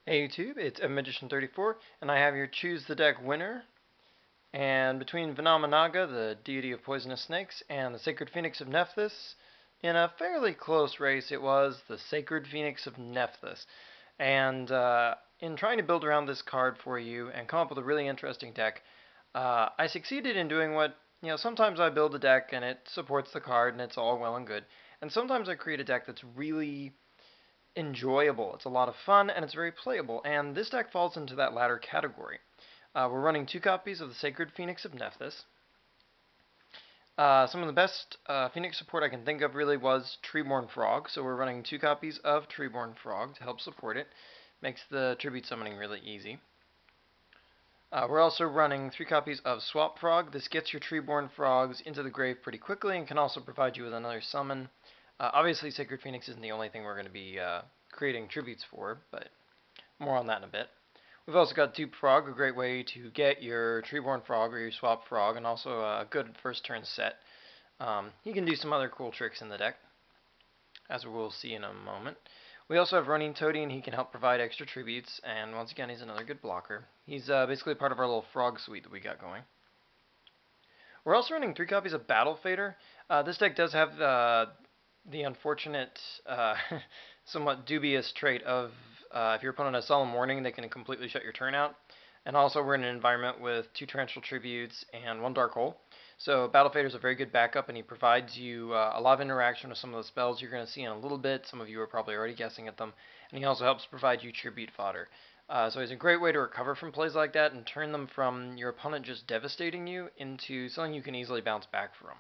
Hey YouTube, it's Magician34, and I have your Choose the Deck winner. And between Vinamanaga, the deity of poisonous snakes, and the Sacred Phoenix of Nephthys, in a fairly close race, it was the Sacred Phoenix of Nephthys. And in trying to build around this card for you and come up with a really interesting deck, I succeeded in doing what, sometimes I build a deck and it supports the card and it's all well and good. And sometimes I create a deck that's really enjoyable. It's a lot of fun and it's very playable, and this deck falls into that latter category. We're running 2 copies of the Sacred Phoenix of Nephthys. Some of the best Phoenix support I can think of really was Treeborn Frog, so we're running 2 copies of Treeborn Frog to help support it. Makes the tribute summoning really easy. We're also running 3 copies of Swap Frog. This gets your Treeborn Frogs into the grave pretty quickly and can also provide you with another summon. Obviously, Sacred Phoenix isn't the only thing we're going to be creating tributes for, but more on that in a bit. We've also got Dupe Frog, a great way to get your Treeborn Frog or your Swap Frog, and also a good first turn set. He can do some other cool tricks in the deck, as we'll see in a moment. We also have Running Toady, and he can help provide extra tributes, and once again, he's another good blocker. He's basically part of our little frog suite that we got going. We're also running 3 copies of Battle Fader. This deck does have the unfortunate, somewhat dubious trait of if your opponent has Solemn Warning, they can completely shut your turn out. And also, we're in an environment with 2 Torrential Tributes and 1 Dark Hole. So Battle Fader is a very good backup, and he provides you a lot of interaction with some of the spells you're going to see in a little bit. Some of you are probably already guessing at them. And he also helps provide you Tribute fodder. So he's a great way to recover from plays like that and turn them from your opponent just devastating you into something you can easily bounce back from.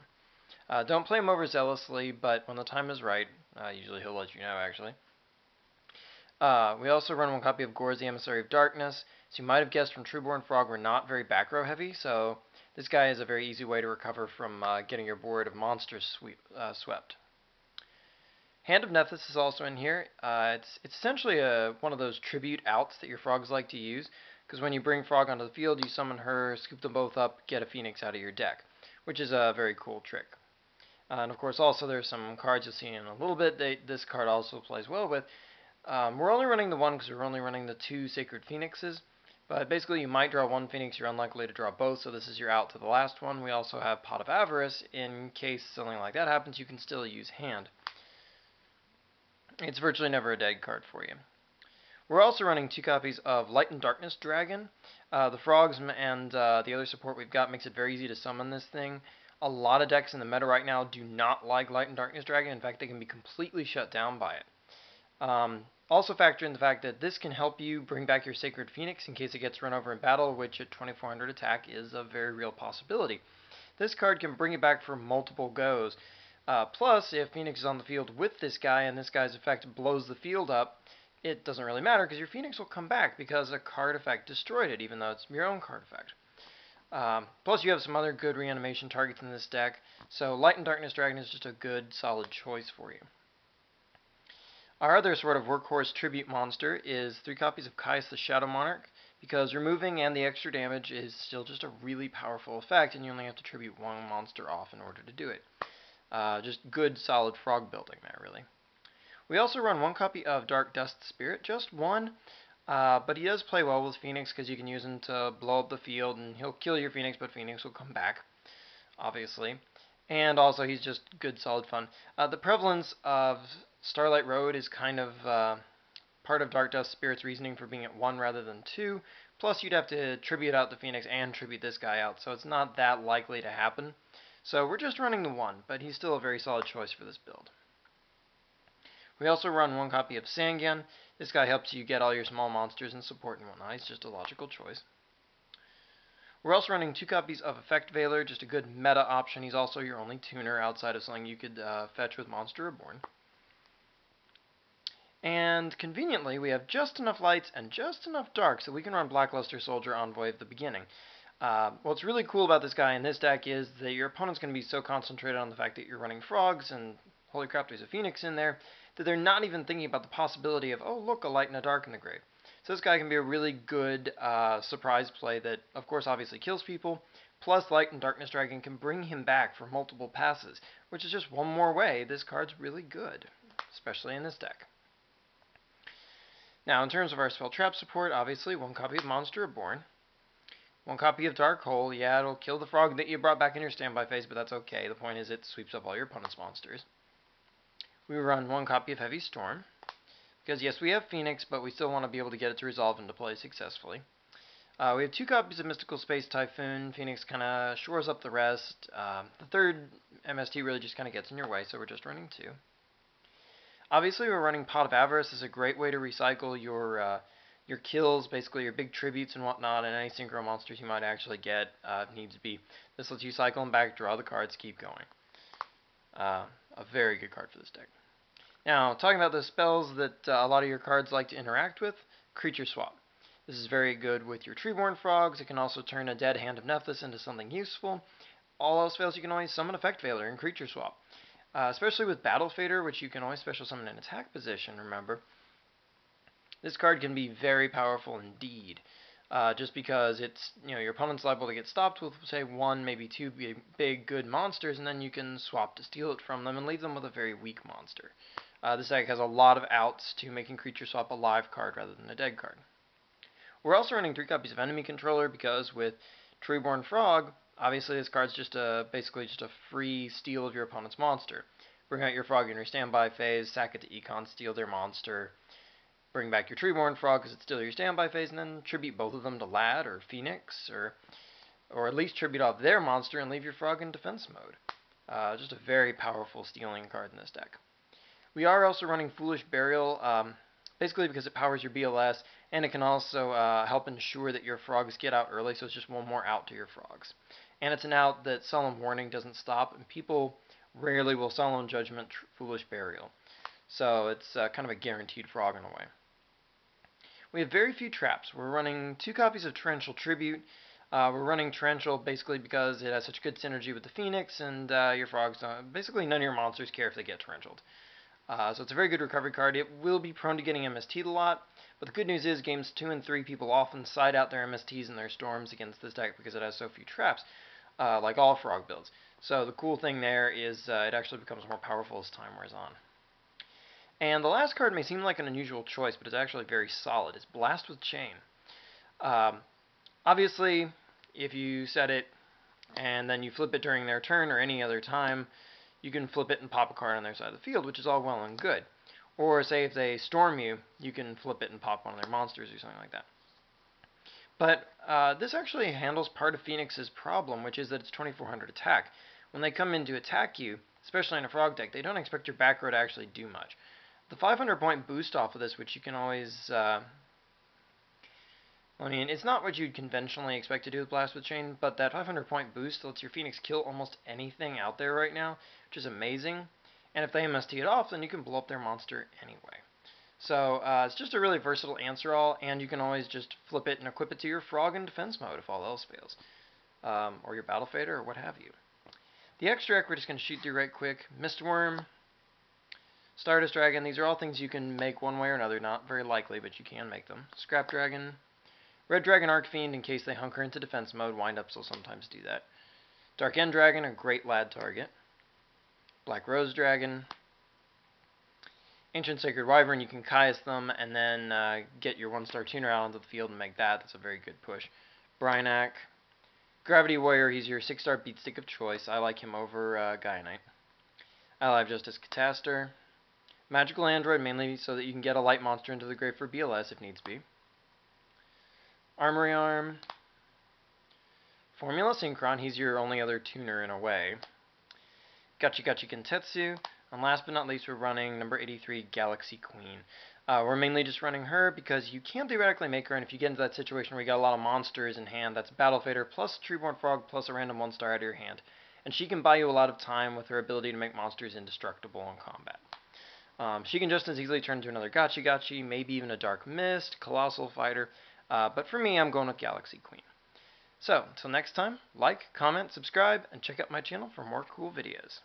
Don't play him overzealously, but when the time is right, usually he'll let you know, actually. We also run 1 copy of Gorz, the Emissary of Darkness. So you might have guessed from Treeborn Frog, we're not very back row heavy, so this guy is a very easy way to recover from getting your board of monsters swept. Hand of Nephthys is also in here. It's essentially one of those tribute outs that your frogs like to use, because when you bring Frog onto the field, you summon her, scoop them both up, get a Phoenix out of your deck, which is a very cool trick. And of course, also there's some cards you'll see in a little bit this card also plays well with. We're only running the 1 because we're only running the 2 Sacred Phoenixes. But basically, you might draw 1 Phoenix, you're unlikely to draw both, so this is your out to the last one. We also have Pot of Avarice. In case something like that happens, you can still use Hand. It's virtually never a dead card for you. We're also running 2 copies of Light and Darkness Dragon. The frogs and the other support we've got makes it very easy to summon this thing. A lot of decks in the meta right now do not like Light and Darkness Dragon. In fact, they can be completely shut down by it. Also factor in the fact that this can help you bring back your Sacred Phoenix in case it gets run over in battle, which at 2400 attack is a very real possibility. This card can bring it back for multiple goes. Plus, if Phoenix is on the field with this guy and this guy's effect blows the field up, it doesn't really matter because your Phoenix will come back because a card effect destroyed it, even though it's your own card effect. Plus, you have some other good reanimation targets in this deck, so Light and Darkness Dragon is just a good, solid choice for you. Our other sort of workhorse tribute monster is 3 copies of Caius the Shadow Monarch, because removing and the extra damage is still just a really powerful effect, and you only have to tribute 1 monster off in order to do it. Just good, solid frog building there, really. We also run 1 copy of Dark Dust Spirit, just 1, but he does play well with Phoenix because you can use him to blow up the field, and he'll kill your Phoenix, but Phoenix will come back, obviously. And also, he's just good, solid fun. The prevalence of Starlight Road is kind of part of Dark Dust Spirit's reasoning for being at 1 rather than 2. Plus, you'd have to tribute out the Phoenix and tribute this guy out, so it's not that likely to happen. So we're just running the 1, but he's still a very solid choice for this build. We also run 1 copy of Sangyan. This guy helps you get all your small monsters and support and whatnot. He's just a logical choice. We're also running 2 copies of Effect Veiler, just a good meta option. He's also your only tuner outside of something you could fetch with Monster Reborn. And conveniently, we have just enough lights and just enough darks so we can run Blackluster Soldier Envoy at the beginning. What's really cool about this guy in this deck is that your opponent's going to be so concentrated on the fact that you're running frogs and holy crap, there's a Phoenix in there, that they're not even thinking about the possibility of, oh look, a light and a dark in the grave. So this guy can be a really good surprise play that, of course, obviously kills people, plus Light and Darkness Dragon can bring him back for multiple passes, which is just one more way this card's really good, especially in this deck. Now, in terms of our spell trap support, obviously, 1 copy of Monster Reborn. 1 copy of Dark Hole. Yeah, it'll kill the frog that you brought back in your standby phase, but that's okay. The point is it sweeps up all your opponent's monsters. We run 1 copy of Heavy Storm. Because, yes, we have Phoenix, but we still want to be able to get it to resolve into play successfully. We have 2 copies of Mystical Space Typhoon. Phoenix kind of shores up the rest. The third MST really just kind of gets in your way, so we're just running 2. Obviously, we're running Pot of Avarice. This is a great way to recycle your kills, basically your big tributes and whatnot, and any synchro monsters you might actually get if needs be. This lets you cycle them back, draw the cards, keep going. A very good card for this deck. Now, talking about the spells that a lot of your cards like to interact with, Creature Swap. This is very good with your Treeborn Frogs. It can also turn a dead Hand of Nephthys into something useful. All else fails, you can always summon Effect Failure and Creature Swap. Especially with Battle Fader, which you can always special summon in attack position, remember. This card can be very powerful indeed. Just because it's, your opponent's liable to get stopped with, say, 1, maybe 2 big good monsters, and then you can swap to steal it from them and leave them with a very weak monster. This deck has a lot of outs to making Creature Swap a live card rather than a dead card. We're also running 3 copies of Enemy Controller because with Treeborn Frog, obviously this card's just basically just a free steal of your opponent's monster. Bring out your Frog in your standby phase, sack it to Econ, steal their monster, bring back your Treeborn Frog because it's still your standby phase, and then tribute both of them to Lad or Phoenix, or at least tribute off their monster and leave your Frog in defense mode. Just a very powerful stealing card in this deck. We are also running Foolish Burial, basically because it powers your BLS, and it can also help ensure that your frogs get out early, so it's just 1 more out to your frogs. And it's an out that Solemn Warning doesn't stop, and people rarely will Solemn Judgment Foolish Burial. So it's kind of a guaranteed frog in a way. We have very few traps. We're running 2 copies of Torrential Tribute. We're running Torrential basically because it has such good synergy with the Phoenix, and your frogs basically none of your monsters care if they get Torrentialed. So it's a very good recovery card. It will be prone to getting MST'd a lot, but the good news is games 2 and 3 people often side out their MSTs and their Storms against this deck because it has so few traps, like all frog builds. So the cool thing there is it actually becomes more powerful as time wears on. And the last card may seem like an unusual choice, but it's actually very solid. It's Blast with Chain. Obviously, if you set it and then you flip it during their turn or any other time, you can flip it and pop a card on their side of the field, which is all well and good. Or say if they storm you, you can flip it and pop one of their monsters or something like that. But this actually handles part of Phoenix's problem, which is that it's 2400 attack. When they come in to attack you, especially in a frog deck, they don't expect your back row to actually do much. The 500 point boost off of this, which you can always it's not what you'd conventionally expect to do with Blast with Chain, but that 500 point boost lets your Phoenix kill almost anything out there right now, which is amazing. And if they MST it off, then you can blow up their monster anyway. So it's just a really versatile answer all, and you can always just flip it and equip it to your frog in defense mode if all else fails. Or your Battle Fader, or what have you. The extract we're just going to shoot through right quick. Mistworm, Stardust Dragon, these are all things you can make one way or another. Not very likely, but you can make them. Scrap Dragon, Red Dragon Archfiend, in case they hunker into defense mode. Windups will sometimes do that. Dark End Dragon, a great Lad target. Black Rose Dragon. Ancient Sacred Wyvern, you can Caius them and then get your 1-star tuner out onto the field and make that. That's a very good push. Brynac. Gravity Warrior, he's your 6-star beat stick of choice. I like him over Gaia Knight. Alive Justice Cataster. Magical Android, mainly so that you can get a light monster into the grave for BLS if needs be. Armory Arm. Formula Synchron, he's your only other tuner in a way. Gachi Gachi Kentetsu. And last but not least, we're running number 83, Galaxy Queen. We're mainly just running her because you can theoretically make her, and if you get into that situation where you got a lot of monsters in hand, that's Battle Fader plus Treeborn Frog plus a random 1-star out of your hand. And she can buy you a lot of time with her ability to make monsters indestructible in combat. She can just as easily turn into another Gachi Gachi, maybe even a Dark Mist, Colossal Fighter, but for me, I'm going with Galaxy Queen. So, until next time, like, comment, subscribe, and check out my channel for more cool videos.